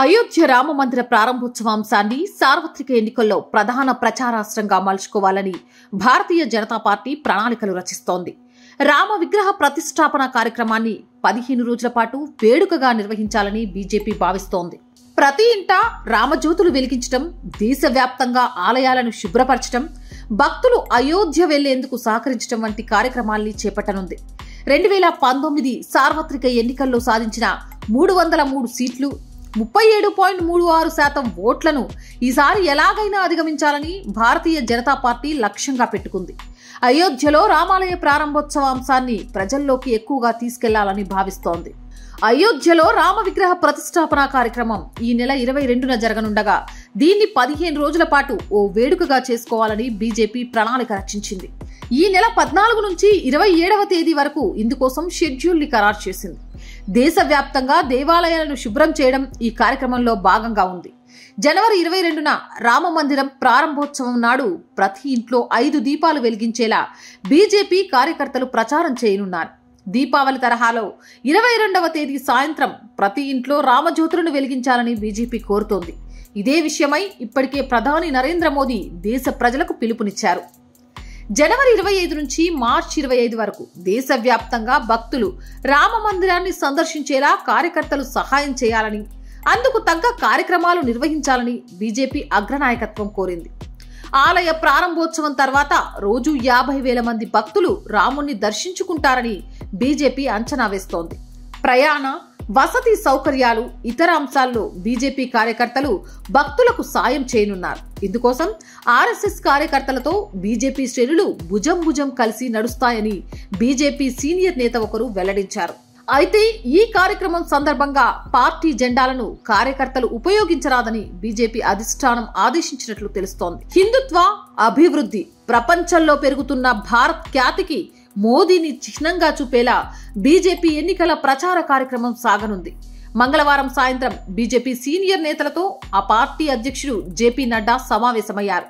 అయోధ్య రామ మందిర ప్రారంభోత్సవాంశాన్ని సార్వత్రిక ఎన్నికల్లో ప్రధాన ప్రచారాస్త్రంగా మలుచుకోవాలని భారతీయ జనతా పార్టీ ప్రణాళికలు రచిస్తోంది. రామ విగ్రహ ప్రతిష్టాపన కార్యక్రమాన్ని 15 రోజుల పాటు వేడుకగా నిర్వహించాలని బీజేపీ భావిస్తోంది. ప్రతి ఇంటా రామజ్యోతులు వెలిగించడం, దేశవ్యాప్తంగా ఆలయాలను శుభ్రపరచడం, భక్తులు అయోధ్య వెళ్లేందుకు సహకరించడం వంటి కార్యక్రమాల్ని చేపట్టనుంది. 2019 సార్వత్రిక ఎన్నికల్లో సాధించిన 303 సీట్లు, 37.36% ఓట్లను ఈసారి ఎలాగైనా అధిగమించాలని భారతీయ జనతా పార్టీ లక్ష్యంగా పెట్టుకుంది. అయోధ్యలో రామాలయ ప్రారంభోత్సవాంశాన్ని ప్రజల్లోకి ఎక్కువగా తీసుకెళ్లాలని భావిస్తోంది. అయోధ్యలో రామ విగ్రహ ప్రతిష్టాపన కార్యక్రమం ఈ నెల 22న జరగనుండగా దీన్ని 15 రోజుల పాటు ఓ వేడుకగా చేసుకోవాలని బీజేపీ ప్రణాళిక రచించింది. ఈ నెల 14 నుంచి 27వ తేదీ వరకు ఇందుకోసం షెడ్యూల్ ని ఖరారు చేసింది. దేశవ్యాప్తంగా దేవాలయాలను శుభ్రం చేయడం ఈ కార్యక్రమంలో భాగంగా ఉంది. జనవరి 22న రామ మందిరం ప్రారంభోత్సవం నాడు ప్రతి ఇంట్లో 5 దీపాలు వెలిగించేలా బీజేపీ కార్యకర్తలు ప్రచారం చేయనున్నారు. దీపావళి తరహాలో 22వ తేదీ సాయంత్రం ప్రతి ఇంట్లో రామజ్యోతులను వెలిగించాలని బీజేపీ కోరుతోంది. ఇదే విషయమై ఇప్పటికే ప్రధాని నరేంద్ర మోదీ దేశ ప్రజలకు పిలుపునిచ్చారు. జనవరి 25 నుంచి మార్చి 25 వరకు దేశవ్యాప్తంగా భక్తులు రామ మందిరాన్ని సందర్శించేలా కార్యకర్తలు సహాయం చేయాలని, అందుకు తగ్గ కార్యక్రమాలు నిర్వహించాలని బీజేపీ అగ్రనాయకత్వం కోరింది. ఆలయ ప్రారంభోత్సవం తర్వాత రోజు 50,000 మంది భక్తులు రాముణ్ణి దర్శించుకుంటారని బీజేపీ అంచనా వేస్తోంది. ప్రయాణ, వసతి సౌకర్యాలు, ఇతర అంశాల్లో బీజేపీ కార్యకర్తలు భక్తులకు సాయం చేయనున్నారు. ఇందుకోసం ఆర్ఎస్ఎస్ కార్యకర్తలతో బీజేపీ శ్రేణులు భుజం కలిసి నడుస్తాయని బీజేపీ సీనియర్ నేత ఒకరు వెల్లడించారు. అయితే ఈ కార్యక్రమం సందర్భంగా పార్టీ జెండాలను కార్యకర్తలు ఉపయోగించరాదని బీజేపీ అధిష్టానం ఆదేశించినట్లు తెలుస్తోంది. హిందుత్వ, అభివృద్ధి, ప్రపంచంలో పెరుగుతున్న భారత్ ఖ్యాతికి మోదీని చిహ్నంగా చూపేలా బీజేపీ ఎన్నికల ప్రచార కార్యక్రమం సాగనుంది. మంగళవారం సాయంత్రం బీజేపీ సీనియర్ నేతలతో ఆ పార్టీ అధ్యక్షుడు జేపీ నడ్డా సమావేశమయ్యారు.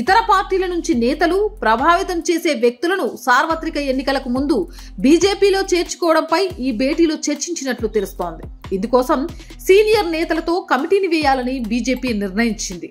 ఇతర పార్టీల నుంచి నేతలు, ప్రభావితం చేసే వ్యక్తులను సార్వత్రిక ఎన్నికలకు ముందు బీజేపీలో చేర్చుకోవడంపై ఈ భేటీలో చర్చించినట్లు తెలుస్తోంది. ఇందుకోసం సీనియర్ నేతలతో కమిటీని వేయాలని బీజేపీ నిర్ణయించింది.